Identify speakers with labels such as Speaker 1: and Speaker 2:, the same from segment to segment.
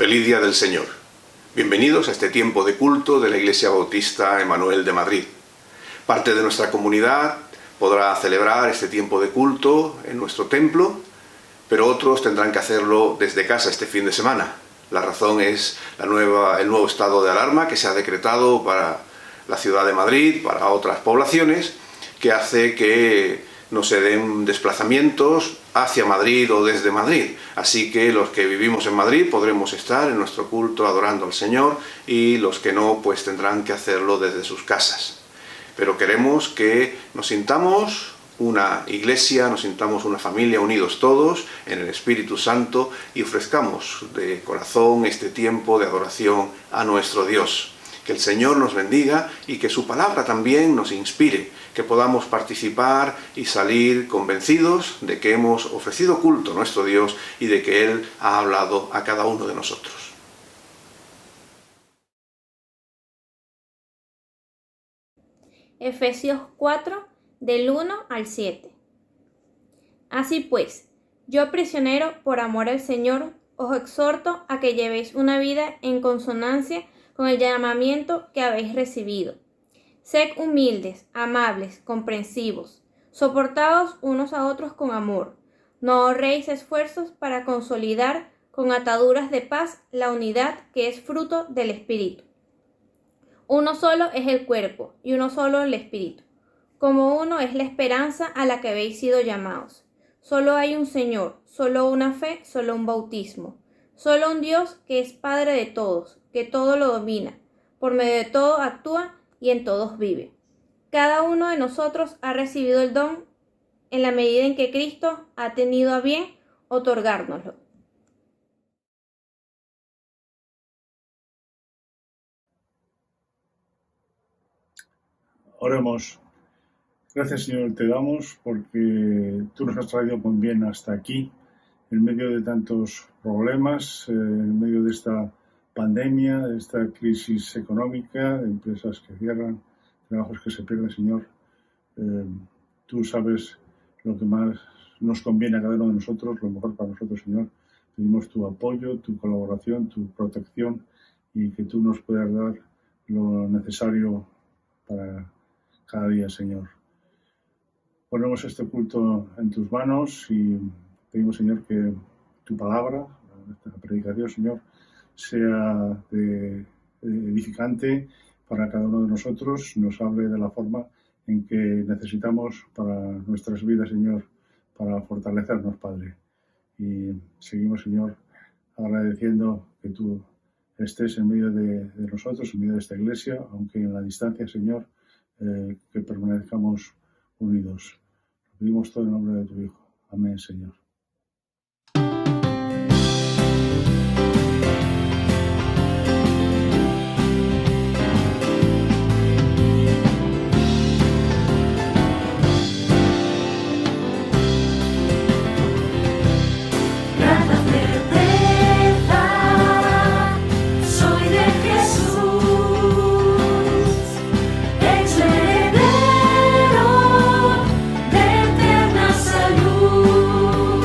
Speaker 1: Feliz Día del Señor. Bienvenidos a este tiempo de culto de la Iglesia Bautista Emanuel de Madrid. Parte de nuestra comunidad podrá celebrar este tiempo de culto en nuestro templo, pero otros tendrán que hacerlo desde casa este fin de semana. La razón es el nuevo estado de alarma que se ha decretado para la ciudad de Madrid, para otras poblaciones, que hace que no se den desplazamientos hacia Madrid o desde Madrid. Así que los que vivimos en Madrid podremos estar en nuestro culto adorando al Señor y los que no, pues tendrán que hacerlo desde sus casas. Pero queremos que nos sintamos una iglesia, nos sintamos una familia unidos todos en el Espíritu Santo y ofrezcamos de corazón este tiempo de adoración a nuestro Dios. Que el Señor nos bendiga y que su palabra también nos inspire, que podamos participar y salir convencidos de que hemos ofrecido culto a nuestro Dios y de que Él ha hablado a cada uno de nosotros.
Speaker 2: Efesios 4, del 1 al 7. Así pues, yo prisionero por amor al Señor, os exhorto a que llevéis una vida en consonancia con el llamamiento que habéis recibido. Sed humildes, amables, comprensivos, soportaos unos a otros con amor. No ahorréis esfuerzos para consolidar con ataduras de paz la unidad que es fruto del Espíritu. Uno solo es el cuerpo y uno solo el Espíritu. Como uno es la esperanza a la que habéis sido llamados. Solo hay un Señor, solo una fe, solo un bautismo. Solo un Dios que es Padre de todos, que todo lo domina, por medio de todo actúa y en todos vive. Cada uno de nosotros ha recibido el don en la medida en que Cristo ha tenido a bien otorgárnoslo.
Speaker 3: Oremos. Gracias, Señor, te damos porque tú nos has traído con bien hasta aquí, en medio de tantos problemas, en medio de esta pandemia, de esta crisis económica, de empresas que cierran, trabajos que se pierden, Señor. Tú sabes lo que más nos conviene a cada uno de nosotros, lo mejor para nosotros, Señor. Pedimos tu apoyo, tu colaboración, tu protección y que tú nos puedas dar lo necesario para cada día, Señor. Ponemos este culto en tus manos y pedimos, Señor, que tu palabra, esta predicación, Señor, sea edificante para cada uno de nosotros, nos hable de la forma en que necesitamos para nuestras vidas, Señor, para fortalecernos, Padre. Y seguimos, Señor, agradeciendo que tú estés en medio de nosotros, en medio de esta iglesia, aunque en la distancia, Señor, que permanezcamos unidos. Lo pedimos todo en nombre de tu Hijo. Amén, Señor.
Speaker 4: Heredero de eterna salud.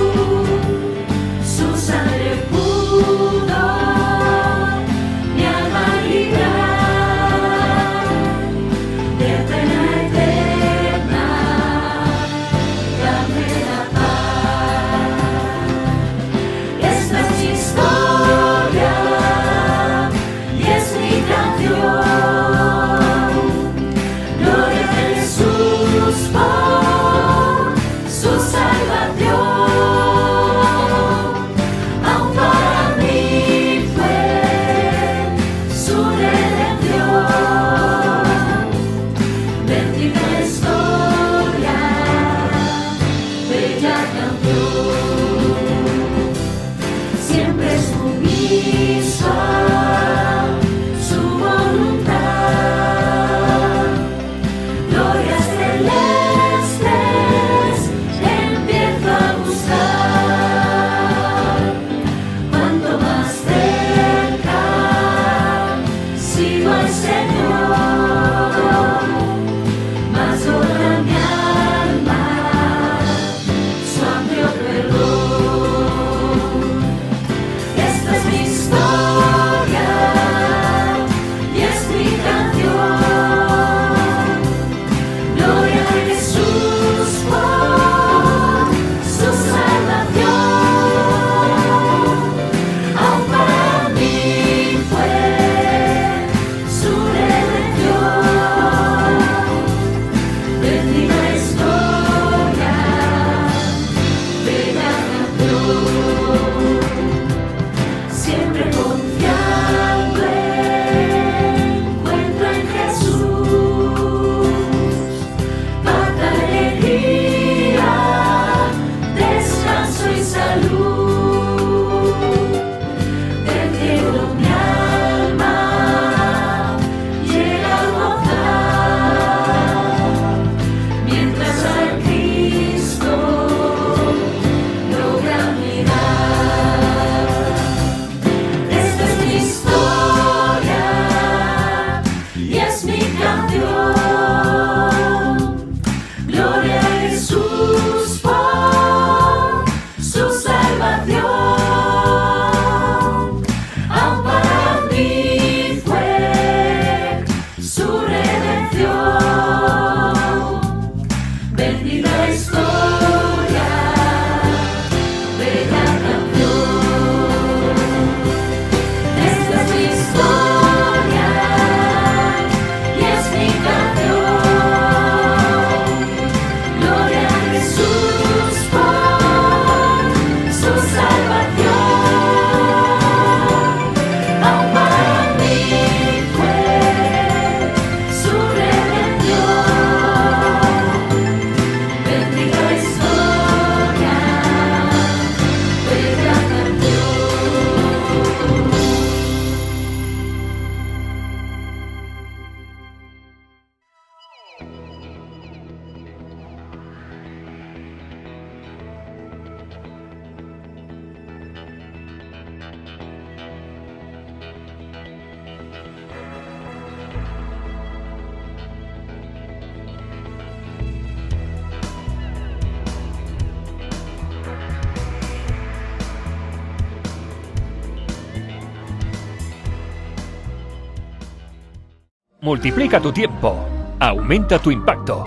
Speaker 4: Multiplica tu tiempo. Aumenta tu impacto.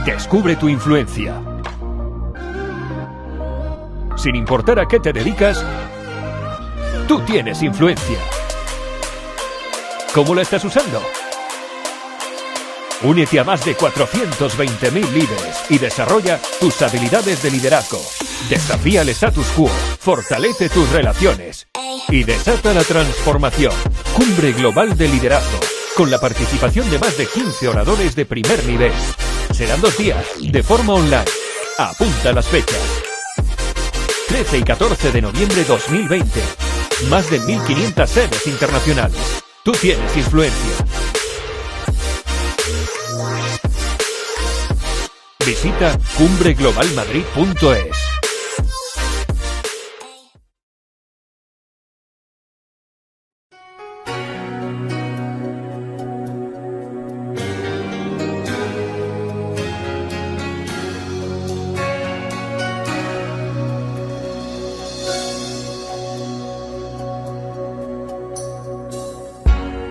Speaker 4: Descubre tu influencia. Sin importar a qué te dedicas, tú tienes influencia. ¿Cómo la estás usando? Únete a más de 420.000 líderes y desarrolla tus habilidades de liderazgo. Desafía el status quo, fortalece tus relaciones y desata la transformación. Cumbre Global de Liderazgo, con la participación de más de 15 oradores de primer nivel. Serán 2 días, de forma online. Apunta las fechas. 13 y 14 de noviembre de 2020. Más de 1.500 sedes internacionales. Tú tienes influencia. Visita cumbreglobalmadrid.es.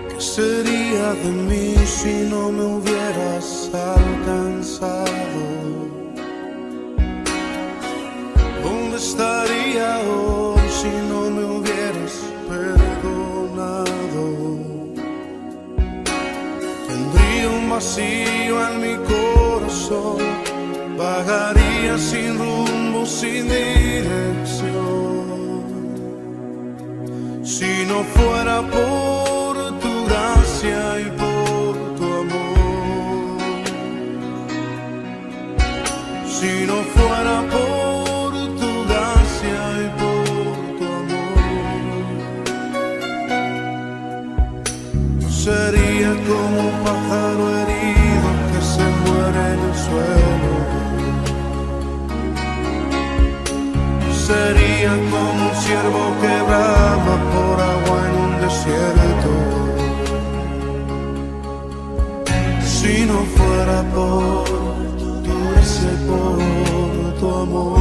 Speaker 5: ¿Qué sería de mí si no me hubieras alcanzado? ¿Dónde estaría hoy si no me hubieras perdonado? Tendría un vacío en mi corazón, vagaría sin rumbo, sin dirección. Si no fuera por tu gracia y por tu amor, si no fuera por tu gracia y por tu amor, sería como un pájaro herido que se muere en el suelo. Sería como un ciervo que brama por agua en un desierto. Si no fuera por tu gracia y por tu amor,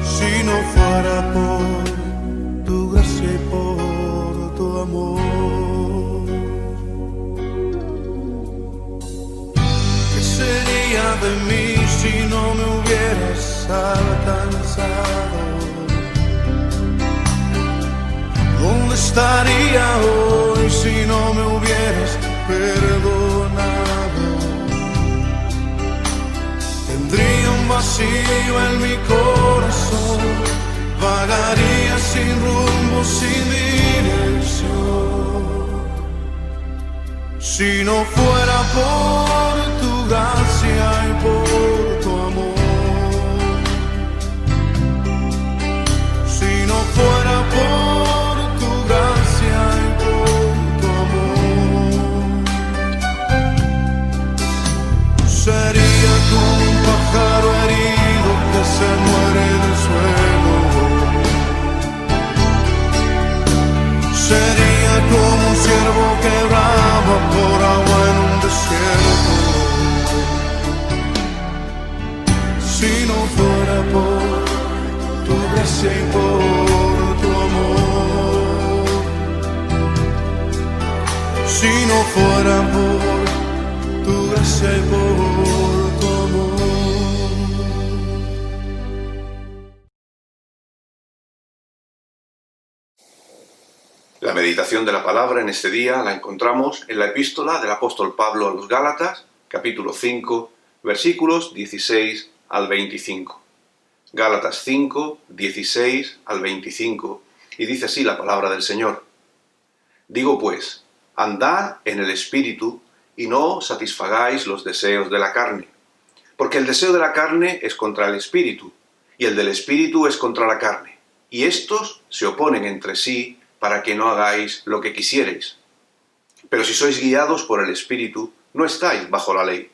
Speaker 5: si no fuera por tu gracia y por tu amor, ¿qué sería de mí si no me hubieras alcanzado? ¿Dónde estaría hoy si no me hubieras perdonado? Tendría un vacío en mi corazón, vagaría sin rumbo, sin dirección. Si no fuera por tu gracia y por tu amor, si no fuera por tu gracia y por tu amor, sería como un pájaro herido que se muere en el suelo. Sería como un ciervo que brama por agua en un desierto. Si no fuera por tu gracia y por tu amor, si no fuera por tu gracia y por tu amor.
Speaker 1: La meditación de la palabra en este día la encontramos en la epístola del apóstol Pablo a los Gálatas, capítulo 5, versículos 16 al 25. Gálatas 5, 16 al 25, y dice así la palabra del Señor. Digo pues, andad en el Espíritu y no satisfagáis los deseos de la carne, porque el deseo de la carne es contra el Espíritu, y el del Espíritu es contra la carne, y estos se oponen entre sí para que no hagáis lo que quisiereis. Pero si sois guiados por el Espíritu, no estáis bajo la ley.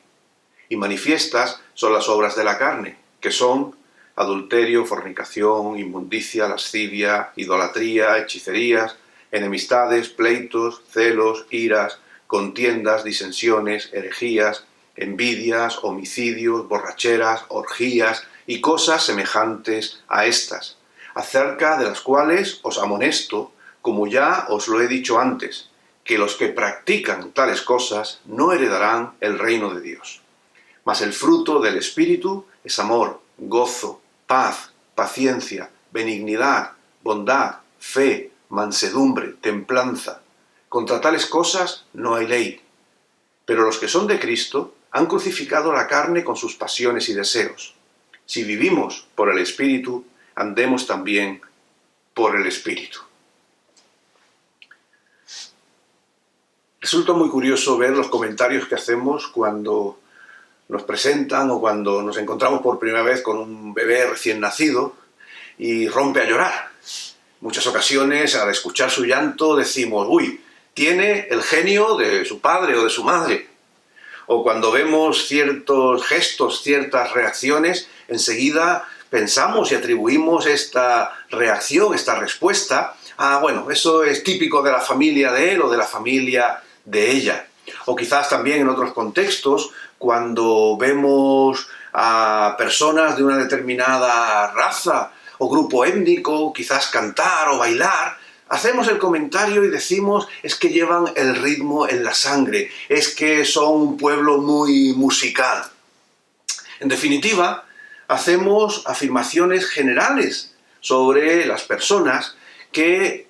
Speaker 1: Y manifiestas son las obras de la carne, que son adulterio, fornicación, inmundicia, lascivia, idolatría, hechicerías, enemistades, pleitos, celos, iras, contiendas, disensiones, herejías, envidias, homicidios, borracheras, orgías y cosas semejantes a estas, acerca de las cuales os amonesto, como ya os lo he dicho antes, que los que practican tales cosas no heredarán el reino de Dios. Mas el fruto del Espíritu es amor, gozo, paz, paciencia, benignidad, bondad, fe, mansedumbre, templanza. Contra tales cosas no hay ley. Pero los que son de Cristo han crucificado la carne con sus pasiones y deseos. Si vivimos por el Espíritu, andemos también por el Espíritu. Resulta muy curioso ver los comentarios que hacemos cuando nos presentan o cuando nos encontramos por primera vez con un bebé recién nacido y rompe a llorar. Muchas ocasiones, al escuchar su llanto, decimos, uy, tiene el genio de su padre o de su madre. O cuando vemos ciertos gestos, ciertas reacciones, enseguida pensamos y atribuimos esta reacción, esta respuesta, a, bueno, eso es típico de la familia de él o de la familia de ella. O quizás también en otros contextos, cuando vemos a personas de una determinada raza o grupo étnico, quizás cantar o bailar, hacemos el comentario y decimos, es que llevan el ritmo en la sangre, es que son un pueblo muy musical. En definitiva, hacemos afirmaciones generales sobre las personas que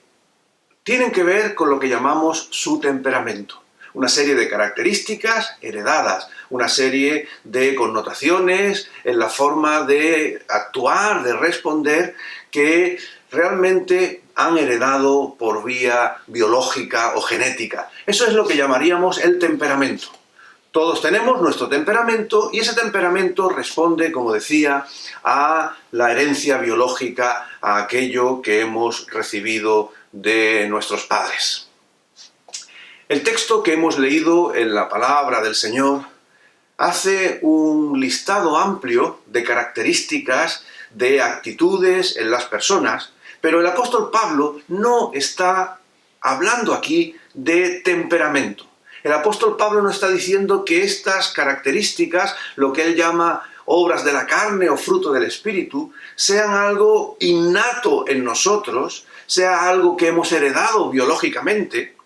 Speaker 1: tienen que ver con lo que llamamos su temperamento. Una serie de características heredadas, una serie de connotaciones en la forma de actuar, de responder, que realmente han heredado por vía biológica o genética. Eso es lo que llamaríamos el temperamento. Todos tenemos nuestro temperamento y ese temperamento responde, como decía, a la herencia biológica, a aquello que hemos recibido de nuestros padres. El texto que hemos leído en la palabra del Señor hace un listado amplio de características, de actitudes en las personas, pero el apóstol Pablo no está hablando aquí de temperamento. El apóstol Pablo no está diciendo que estas características, lo que él llama obras de la carne o fruto del Espíritu, sean algo innato en nosotros, sea algo que hemos heredado biológicamente.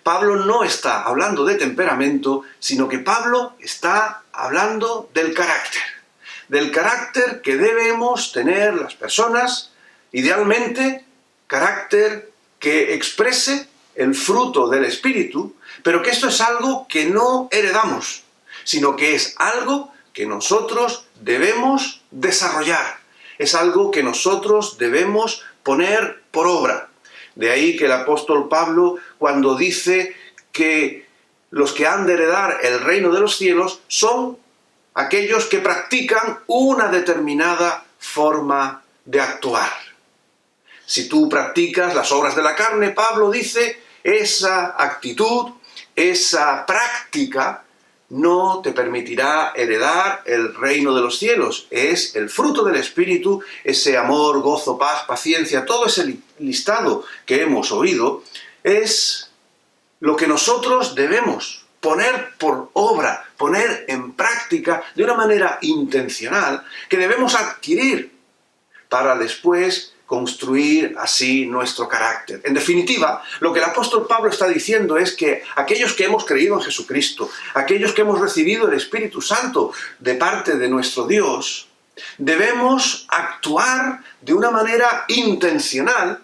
Speaker 1: Pablo no está hablando de temperamento, sino que Pablo está hablando del carácter que debemos tener las personas, idealmente, carácter que exprese el fruto del Espíritu, pero que esto es algo que no heredamos, sino que es algo que nosotros debemos desarrollar, es algo que nosotros debemos poner por obra. De ahí que el apóstol Pablo, cuando dice que los que han de heredar el reino de los cielos son aquellos que practican una determinada forma de actuar. Si tú practicas las obras de la carne, Pablo dice, esa actitud, esa práctica no te permitirá heredar el reino de los cielos. Es el fruto del Espíritu, ese amor, gozo, paz, paciencia, todo ese listado que hemos oído, es lo que nosotros debemos poner por obra, poner en práctica de una manera intencional, que debemos adquirir para después construir así nuestro carácter. En definitiva, lo que el apóstol Pablo está diciendo es que aquellos que hemos creído en Jesucristo, aquellos que hemos recibido el Espíritu Santo de parte de nuestro Dios, debemos actuar de una manera intencional,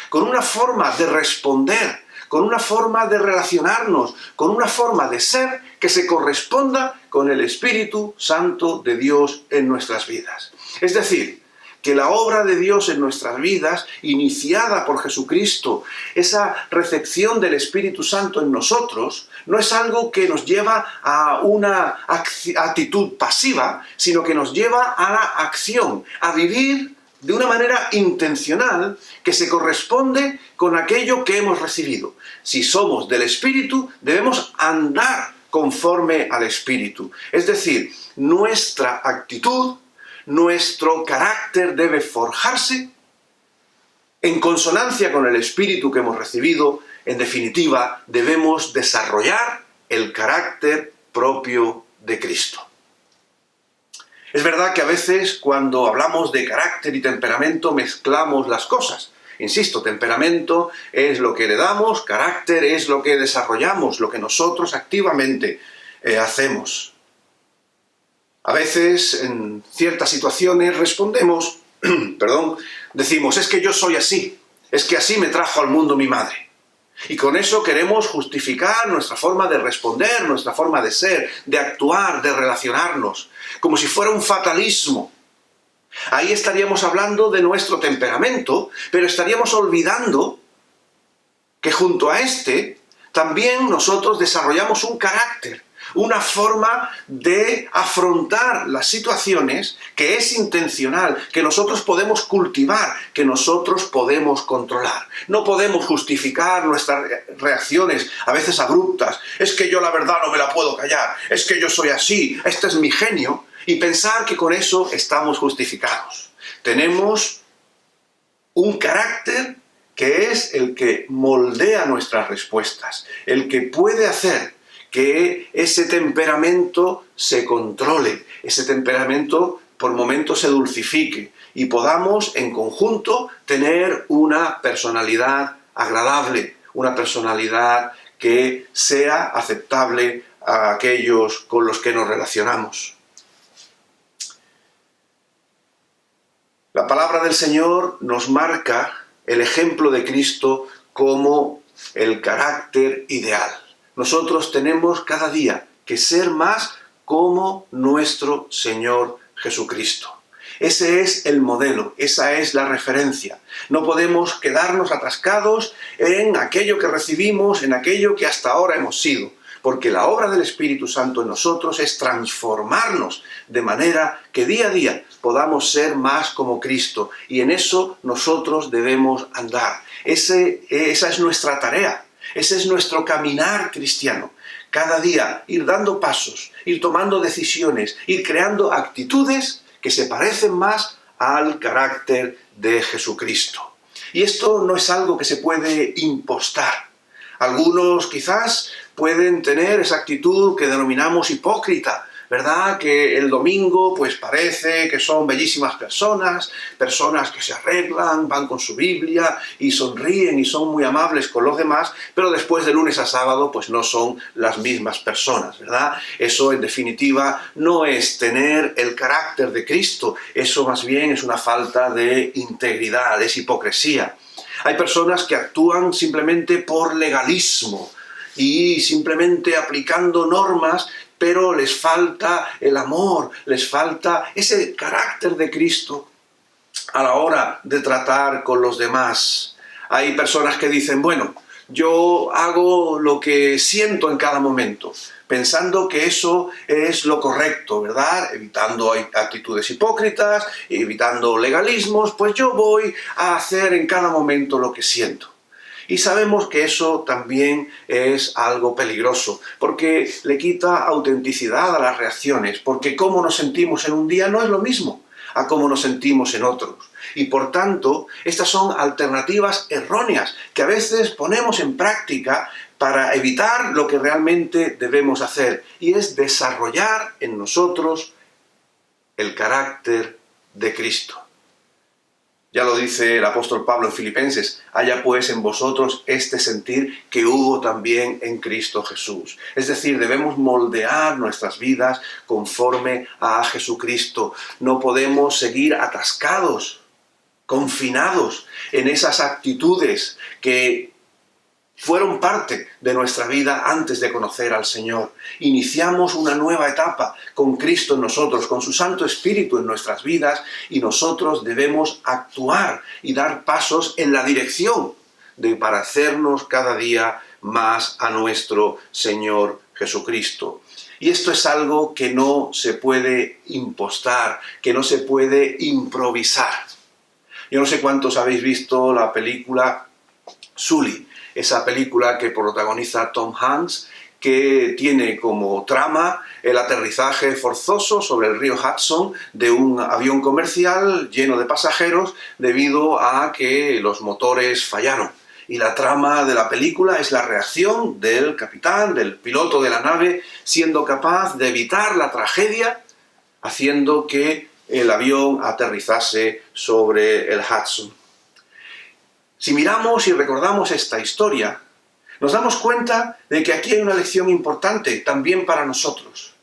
Speaker 1: con una forma de responder, con una forma de relacionarnos, con una forma de ser que se corresponda con el Espíritu Santo de Dios en nuestras vidas. Es decir, que la obra de Dios en nuestras vidas, iniciada por Jesucristo, esa recepción del Espíritu Santo en nosotros, no es algo que nos lleva a una actitud pasiva, sino que nos lleva a la acción, a vivir de una manera intencional que se corresponde con aquello que hemos recibido. Si somos del Espíritu, debemos andar conforme al Espíritu. Es decir, nuestra actitud, nuestro carácter debe forjarse en consonancia con el Espíritu que hemos recibido. En definitiva, debemos desarrollar el carácter propio de Cristo. Es verdad que a veces cuando hablamos de carácter y temperamento mezclamos las cosas. Insisto, temperamento es lo que heredamos, carácter es lo que desarrollamos, lo que nosotros activamente hacemos. A veces, en ciertas situaciones, respondemos, decimos, es que yo soy así, es que así me trajo al mundo mi madre. Y con eso queremos justificar nuestra forma de responder, nuestra forma de ser, de actuar, de relacionarnos, como si fuera un fatalismo. Ahí estaríamos hablando de nuestro temperamento, pero estaríamos olvidando que junto a este también nosotros desarrollamos un carácter, una forma de afrontar las situaciones que es intencional, que nosotros podemos cultivar, que nosotros podemos controlar. No podemos justificar nuestras reacciones, a veces abruptas. Es que yo la verdad no me la puedo callar, es que yo soy así, este es mi genio, y pensar que con eso estamos justificados. Tenemos un carácter que es el que moldea nuestras respuestas, el que puede hacer que ese temperamento se controle, ese temperamento por momentos se dulcifique y podamos en conjunto tener una personalidad agradable, una personalidad que sea aceptable a aquellos con los que nos relacionamos. La palabra del Señor nos marca el ejemplo de Cristo como el carácter ideal. Nosotros tenemos cada día que ser más como nuestro Señor Jesucristo. Ese es el modelo, esa es la referencia. No podemos quedarnos atascados en aquello que recibimos, en aquello que hasta ahora hemos sido, porque la obra del Espíritu Santo en nosotros es transformarnos de manera que día a día podamos ser más como Cristo, y en eso nosotros debemos andar. Esa es nuestra tarea. Ese es nuestro caminar cristiano. Cada día ir dando pasos, ir tomando decisiones, ir creando actitudes que se parecen más al carácter de Jesucristo. Y esto no es algo que se puede impostar. Algunos quizás pueden tener esa actitud que denominamos hipócrita, ¿verdad? Que el domingo pues parece que son bellísimas personas que se arreglan, van con su Biblia y sonríen y son muy amables con los demás, pero después de lunes a sábado pues no son las mismas personas, ¿verdad? Eso en definitiva no es tener el carácter de Cristo, eso más bien es una falta de integridad, es hipocresía. Hay personas que actúan simplemente por legalismo y simplemente aplicando normas, pero les falta el amor, les falta ese carácter de Cristo a la hora de tratar con los demás. Hay personas que dicen, bueno, yo hago lo que siento en cada momento, pensando que eso es lo correcto, ¿verdad? Evitando actitudes hipócritas, evitando legalismos, pues yo voy a hacer en cada momento lo que siento. Y sabemos que eso también es algo peligroso, porque le quita autenticidad a las reacciones, porque cómo nos sentimos en un día no es lo mismo a cómo nos sentimos en otros. Y por tanto, estas son alternativas erróneas que a veces ponemos en práctica para evitar lo que realmente debemos hacer, y es desarrollar en nosotros el carácter de Cristo. Ya lo dice el apóstol Pablo en Filipenses, haya pues en vosotros este sentir que hubo también en Cristo Jesús. Es decir, debemos moldear nuestras vidas conforme a Jesucristo. No podemos seguir atascados, confinados en esas actitudes que fueron parte de nuestra vida antes de conocer al Señor. Iniciamos una nueva etapa con Cristo en nosotros, con su Santo Espíritu en nuestras vidas, y nosotros debemos actuar y dar pasos en la dirección de parecernos cada día más a nuestro Señor Jesucristo. Y esto es algo que no se puede impostar, que no se puede improvisar. Yo no sé cuántos habéis visto la película Sully, esa película que protagoniza Tom Hanks, que tiene como trama el aterrizaje forzoso sobre el río Hudson de un avión comercial lleno de pasajeros debido a que los motores fallaron. Y la trama de la película es la reacción del capitán, del piloto de la nave, siendo capaz de evitar la tragedia, haciendo que el avión aterrizase sobre el Hudson. Si miramos y recordamos esta historia, nos damos cuenta de que aquí hay una lección importante también para nosotros.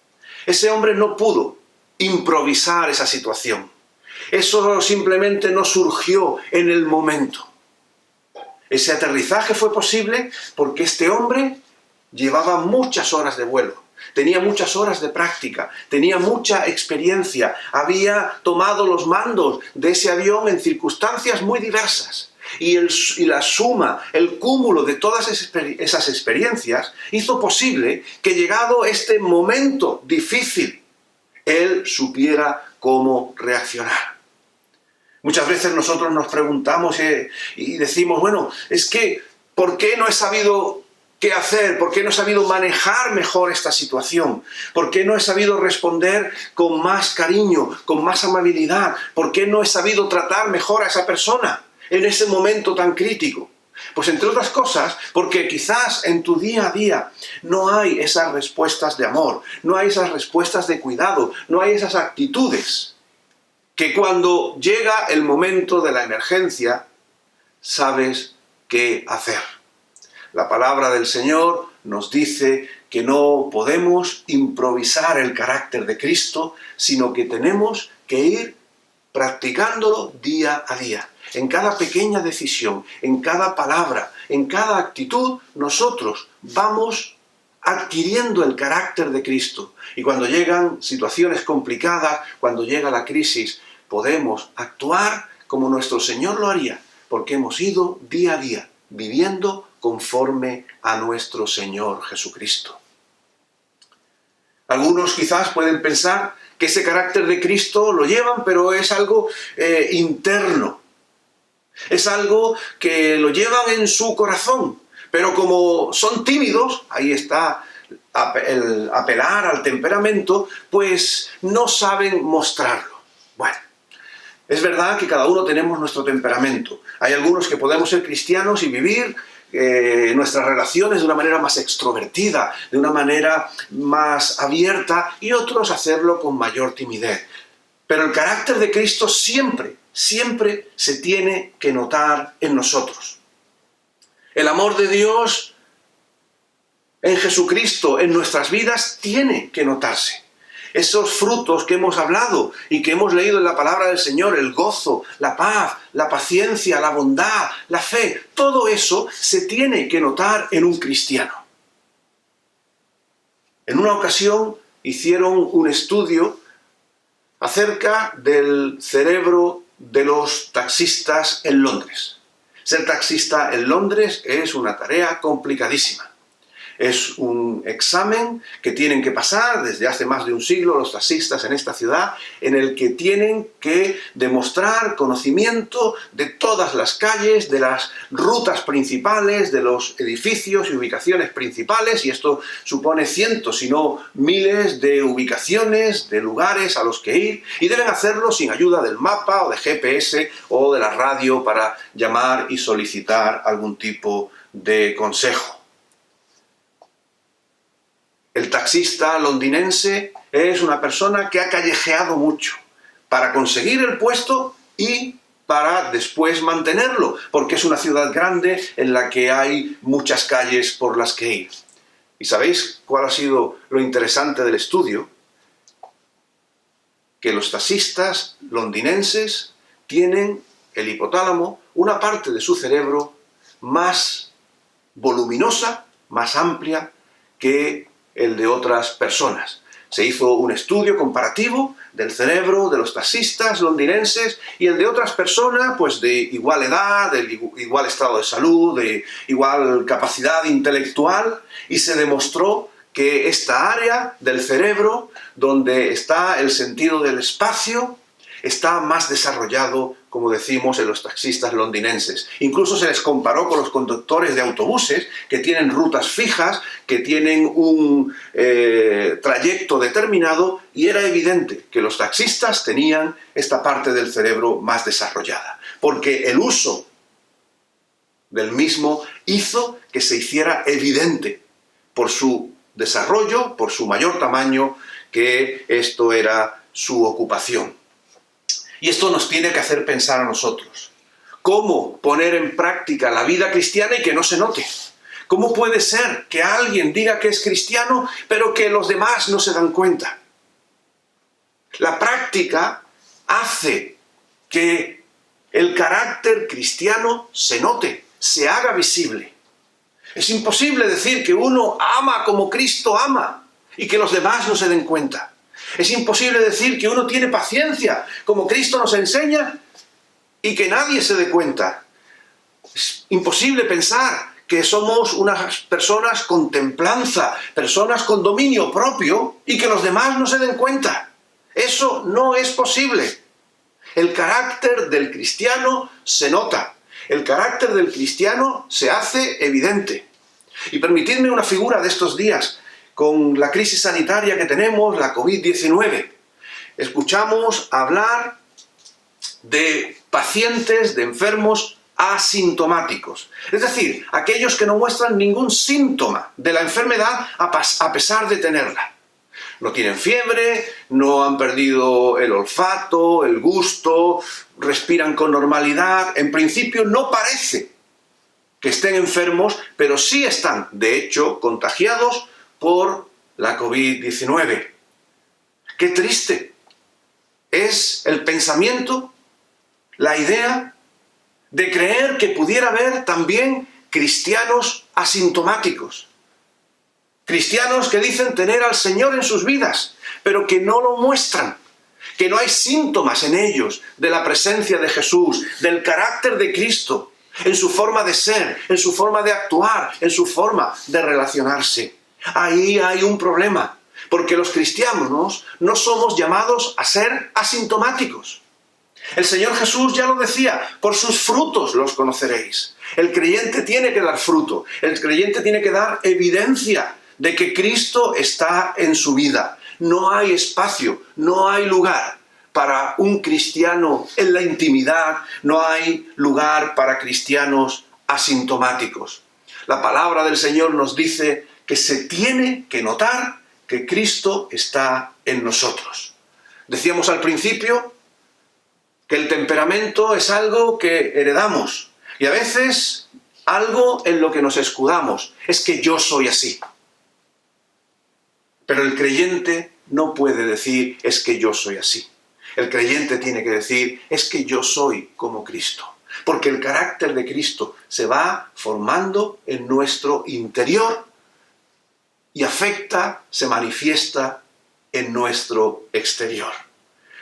Speaker 1: Ese hombre no pudo improvisar esa situación. Eso simplemente no surgió en el momento. Ese aterrizaje fue posible porque este hombre llevaba muchas horas de vuelo, tenía muchas horas de práctica, tenía mucha experiencia, había tomado los mandos de ese avión en circunstancias muy diversas. Y la suma, el cúmulo de todas esas experiencias hizo posible que, llegado este momento difícil, él supiera cómo reaccionar. Muchas veces nosotros nos preguntamos y decimos, bueno, es que, ¿por qué no he sabido qué hacer? ¿Por qué no he sabido manejar mejor esta situación? ¿Por qué no he sabido responder con más cariño, con más amabilidad? ¿Por qué no he sabido tratar mejor a esa persona en ese momento tan crítico? Pues entre otras cosas, porque quizás en tu día a día no hay esas respuestas de amor, no hay esas respuestas de cuidado, no hay esas actitudes que cuando llega el momento de la emergencia sabes qué hacer. La palabra del Señor nos dice que no podemos improvisar el carácter de Cristo, sino que tenemos que ir practicándolo día a día. En cada pequeña decisión, en cada palabra, en cada actitud, nosotros vamos adquiriendo el carácter de Cristo. Y cuando llegan situaciones complicadas, cuando llega la crisis, podemos actuar como nuestro Señor lo haría, porque hemos ido día a día viviendo conforme a nuestro Señor Jesucristo. Algunos quizás pueden pensar que ese carácter de Cristo lo llevan, pero es algo interno. Es algo que lo llevan en su corazón, pero como son tímidos, ahí está el apelar al temperamento, pues no saben mostrarlo. Bueno, es verdad que cada uno tenemos nuestro temperamento. Hay algunos que podemos ser cristianos y vivir nuestras relaciones de una manera más extrovertida, de una manera más abierta, y otros hacerlo con mayor timidez. Pero el carácter de Cristo siempre se tiene que notar en nosotros. El amor de Dios en Jesucristo, en nuestras vidas, tiene que notarse. Esos frutos que hemos hablado y que hemos leído en la palabra del Señor, el gozo, la paz, la paciencia, la bondad, la fe, todo eso se tiene que notar en un cristiano. En una ocasión hicieron un estudio acerca del cerebro de los taxistas en Londres. Ser taxista en Londres es una tarea complicadísima. Es un examen que tienen que pasar desde hace más de un siglo los taxistas en esta ciudad, en el que tienen que demostrar conocimiento de todas las calles, de las rutas principales, de los edificios y ubicaciones principales, y esto supone cientos, si no miles de ubicaciones, de lugares a los que ir, y deben hacerlo sin ayuda del mapa o de GPS o de la radio para llamar y solicitar algún tipo de consejo. El taxista londinense es una persona que ha callejeado mucho para conseguir el puesto y para después mantenerlo, porque es una ciudad grande en la que hay muchas calles por las que ir. ¿Y sabéis cuál ha sido lo interesante del estudio? Que los taxistas londinenses tienen el hipotálamo, una parte de su cerebro más voluminosa, más amplia que el de otras personas. Se hizo un estudio comparativo del cerebro de los taxistas londinenses y el de otras personas, pues de igual edad, de igual estado de salud, de igual capacidad intelectual, y se demostró que esta área del cerebro, donde está el sentido del espacio, está más desarrollado, como decimos, en los taxistas londinenses. Incluso se les comparó con los conductores de autobuses, que tienen rutas fijas, que tienen un trayecto determinado, y era evidente que los taxistas tenían esta parte del cerebro más desarrollada, porque el uso del mismo hizo que se hiciera evidente, por su desarrollo, por su mayor tamaño, que esto era su ocupación. Y esto nos tiene que hacer pensar a nosotros. cómo poner en práctica la vida cristiana y que no se note. ¿Cómo puede ser que alguien diga que es cristiano, pero que los demás no se dan cuenta? La práctica hace que el carácter cristiano se note, se haga visible. Es imposible decir que uno ama como Cristo ama y que los demás no se den cuenta. Es imposible decir que uno tiene paciencia como Cristo nos enseña y que nadie se dé cuenta. Es imposible pensar que somos unas personas con templanza, personas con dominio propio y que los demás no se den cuenta. Eso no es posible. El carácter del cristiano se nota. El carácter del cristiano se hace evidente. Y permitidme una figura de estos días, con la crisis sanitaria que tenemos, la COVID-19. Escuchamos hablar de pacientes, de enfermos asintomáticos. Es decir, aquellos que no muestran ningún síntoma de la enfermedad a pesar de tenerla. No tienen fiebre, no han perdido el olfato, el gusto, respiran con normalidad. En principio no parece que estén enfermos, pero sí están, de hecho, contagiados por la COVID-19. ¡Qué triste! Es el pensamiento, la idea de creer que pudiera haber también cristianos asintomáticos. Cristianos que dicen tener al Señor en sus vidas, pero que no lo muestran, que no hay síntomas en ellos de la presencia de Jesús, del carácter de Cristo, en su forma de ser, en su forma de actuar, en su forma de relacionarse. Ahí hay un problema, porque los cristianos no somos llamados a ser asintomáticos. El Señor Jesús ya lo decía, por sus frutos los conoceréis. El creyente tiene que dar fruto, el creyente tiene que dar evidencia de que Cristo está en su vida. No hay espacio, no hay lugar para un cristiano en la intimidad, no hay lugar para cristianos asintomáticos. La palabra del Señor nos dice que se tiene que notar que Cristo está en nosotros. Decíamos al principio que el temperamento es algo que heredamos y a veces algo en lo que nos escudamos. Es que yo soy así. Pero el creyente no puede decir es que yo soy así. El creyente tiene que decir es que yo soy como Cristo. Porque el carácter de Cristo se va formando en nuestro interior y afecta, se manifiesta en nuestro exterior.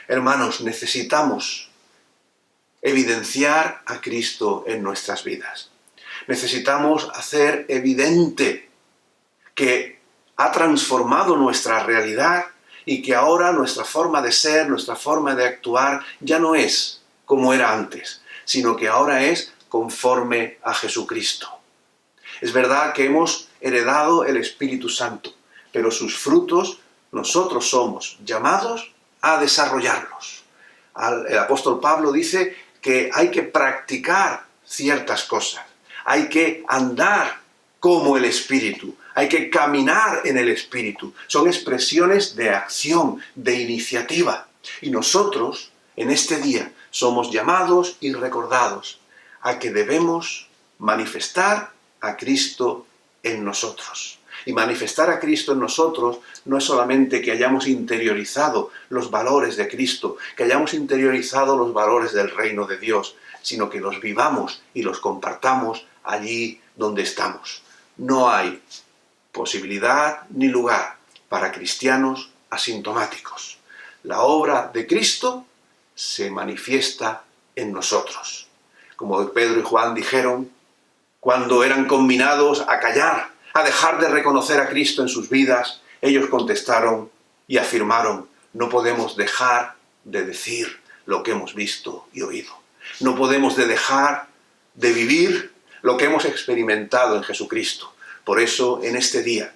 Speaker 1: Hermanos, necesitamos evidenciar a Cristo en nuestras vidas. Necesitamos hacer evidente que ha transformado nuestra realidad y que ahora nuestra forma de ser, nuestra forma de actuar ya no es como era antes, sino que ahora es conforme a Jesucristo. Es verdad que hemos heredado el Espíritu Santo, pero sus frutos nosotros somos llamados a desarrollarlos. El apóstol Pablo dice que hay que practicar ciertas cosas, hay que andar como el Espíritu, hay que caminar en el Espíritu. Son expresiones de acción, de iniciativa. Y nosotros, en este día, somos llamados y recordados a que debemos manifestar a Cristo en nosotros. Y manifestar a Cristo en nosotros no es solamente que hayamos interiorizado los valores de Cristo, que hayamos interiorizado los valores del reino de Dios, sino que los vivamos y los compartamos allí donde estamos. No hay posibilidad ni lugar para cristianos asintomáticos. La obra de Cristo se manifiesta en nosotros. Como Pedro y Juan dijeron, cuando eran conminados a callar, a dejar de reconocer a Cristo en sus vidas, ellos contestaron y afirmaron, no podemos dejar de decir lo que hemos visto y oído. No podemos dejar de vivir lo que hemos experimentado en Jesucristo. Por eso, en este día,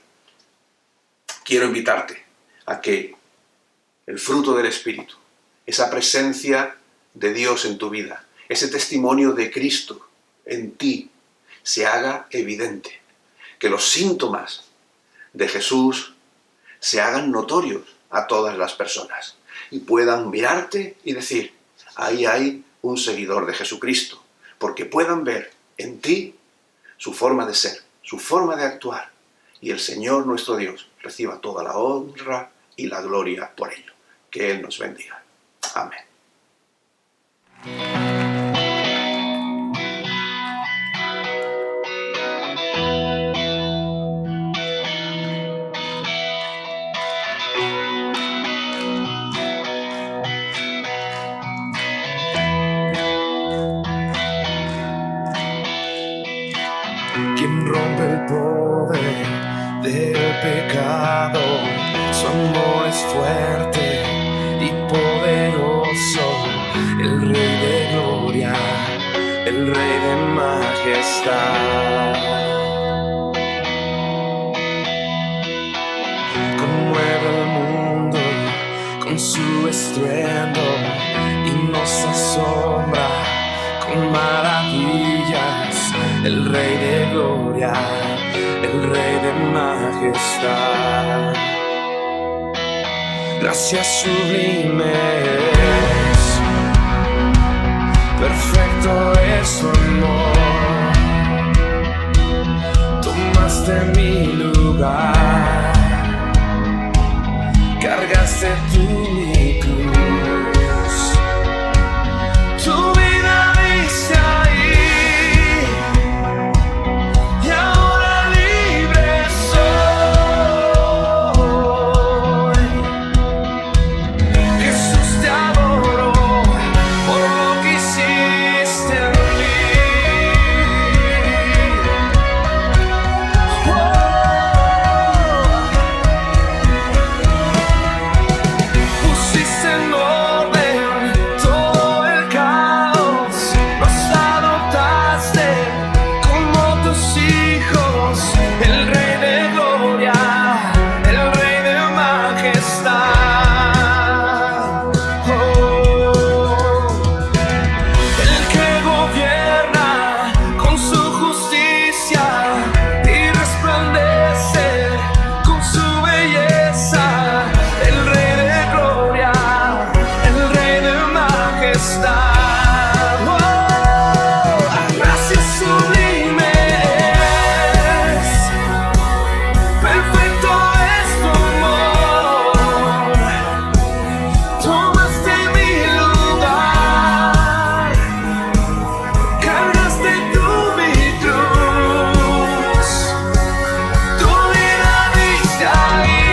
Speaker 1: quiero invitarte a que el fruto del Espíritu, esa presencia de Dios en tu vida, ese testimonio de Cristo en ti, se haga evidente. Que los síntomas de Jesús se hagan notorios a todas las personas y puedan mirarte y decir, ahí hay un seguidor de Jesucristo. porque puedan ver en ti su forma de ser, su forma de actuar, y el Señor nuestro Dios reciba toda la honra y la gloria por ello. Que Él nos bendiga. Amén.
Speaker 5: Quien rompe el poder del pecado, su amor es fuerte y poderoso, el Rey de gloria, el Rey de majestad. Conmueve el mundo con su estruendo y nos asombra con maravillas, el Rey de gloria, el Rey de majestad. Gracias sublimes, perfecto es tu amor. Tomaste mi lugar, cargaste tú mi cruz. Tu vida diste ahí, y ahora libre soy. Jesús, te adoro por lo que hiciste en mí. Pusiste en orden todo el caos, nos adoptaste como tus hijos, el Rey de gloria, el Rey de majestad. El que gobierna con su justicia y resplandece con su belleza, el Rey de gloria, el Rey de majestad. Gracias sublimes, perfecto es tu amor. Tomaste mi lugar, cargaste tú mi cruz. Tu vida diste ahí,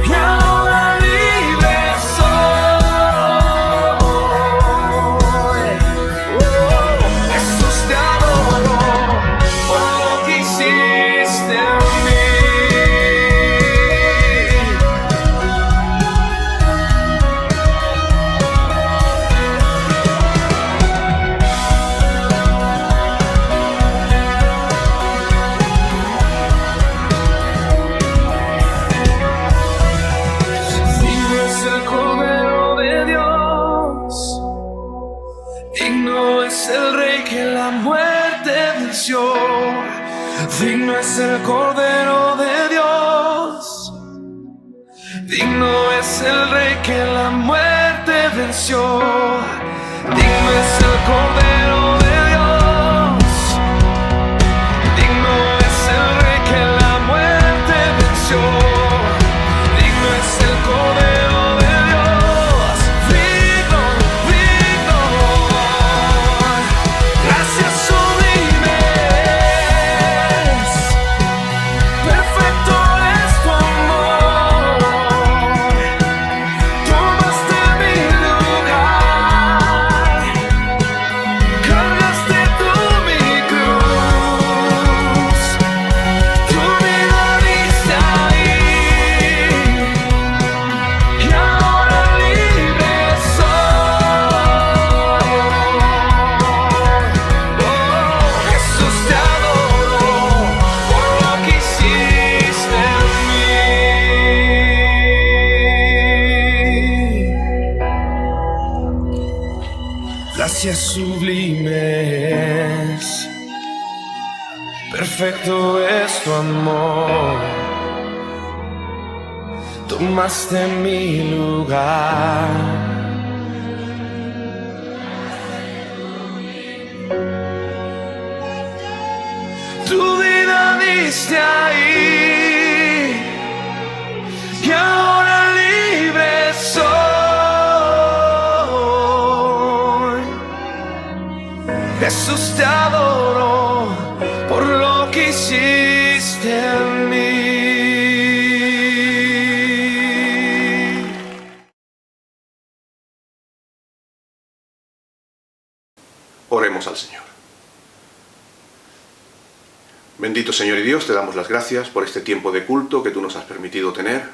Speaker 5: y ahora libre soy. Jesús, te adoro por lo que hiciste en mí. Digno es el Cordero de Dios, digno es el Rey que la muerte venció. Digno es el Cordero de Dios, digno es el Rey que la muerte venció. Digno es el Cordero de Dios, digno es el Rey que la muerte venció. Digno es el Cordero de Dios, digno, digno. Gracias sublimes, perfecto es tu amor. Tomaste mi lugar, cargaste tú mi cruz. Tu vida diste ahí, y ahora libre soy. Jesús, te adoro por lo que hiciste en mí. Gracias sublimes, perfecto es tu amor. Tomaste mi lugar, estuviste ahí y ahora libre soy. Jesús, te adoro por lo que hiciste en mí.
Speaker 1: Oremos al Señor. Bendito Señor y Dios, te damos las gracias por este tiempo de culto que tú nos has permitido tener.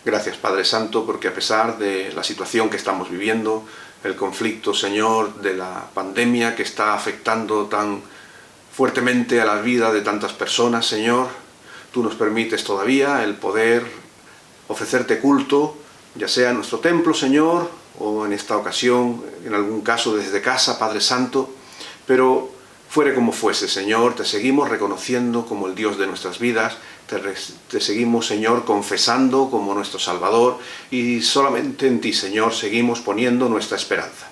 Speaker 1: Gracias, Padre Santo, porque a pesar de la situación que estamos viviendo, el conflicto, Señor, de la pandemia que está afectando tan fuertemente a la vida de tantas personas, Señor, tú nos permites todavía el poder ofrecerte culto, ya sea en nuestro templo, Señor, o en esta ocasión, en algún caso desde casa, Padre Santo, pero fuere como fuese, Señor, te seguimos reconociendo como el Dios de nuestras vidas, te seguimos, Señor, confesando como nuestro Salvador, y solamente en ti, Señor, seguimos poniendo nuestra esperanza.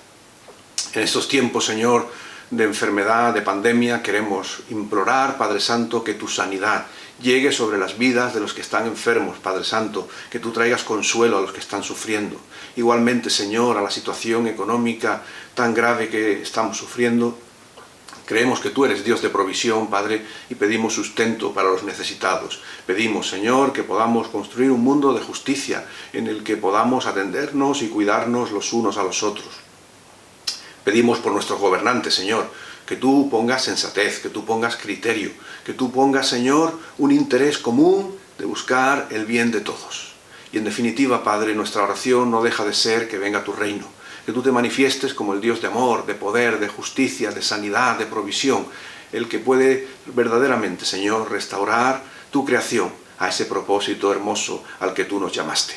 Speaker 1: En estos tiempos, Señor, de enfermedad, de pandemia, queremos implorar, Padre Santo, que tu sanidad llegue sobre las vidas de los que están enfermos, Padre Santo, que tú traigas consuelo a los que están sufriendo. Igualmente, Señor, a la situación económica tan grave que estamos sufriendo, creemos que tú eres Dios de provisión, Padre, y pedimos sustento para los necesitados. Pedimos, Señor, que podamos construir un mundo de justicia en el que podamos atendernos y cuidarnos los unos a los otros. Pedimos por nuestros gobernantes, Señor, que tú pongas sensatez, que tú pongas criterio, que tú pongas, Señor, un interés común de buscar el bien de todos. Y en definitiva, Padre, nuestra oración no deja de ser que venga tu reino, que tú te manifiestes como el Dios de amor, de poder, de justicia, de sanidad, de provisión, el que puede verdaderamente, Señor, restaurar tu creación a ese propósito hermoso al que tú nos llamaste.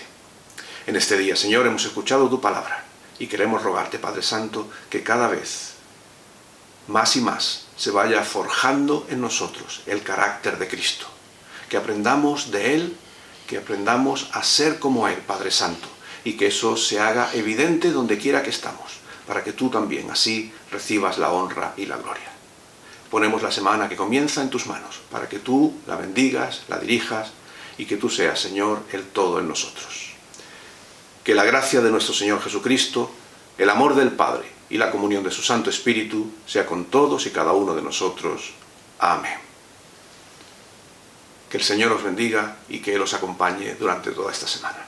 Speaker 1: En este día, Señor, hemos escuchado tu palabra y queremos rogarte, Padre Santo, que cada vez más y más se vaya forjando en nosotros el carácter de Cristo, que aprendamos de Él, que aprendamos a ser como Él, Padre Santo, y que eso se haga evidente donde quiera que estamos, para que tú también así recibas la honra y la gloria. Ponemos la semana que comienza en tus manos, para que tú la bendigas, la dirijas, y que tú seas, Señor, el todo en nosotros. Que la gracia de nuestro Señor Jesucristo, el amor del Padre y la comunión de su Santo Espíritu sea con todos y cada uno de nosotros. Amén. Que el Señor os bendiga y que Él os acompañe durante toda esta semana.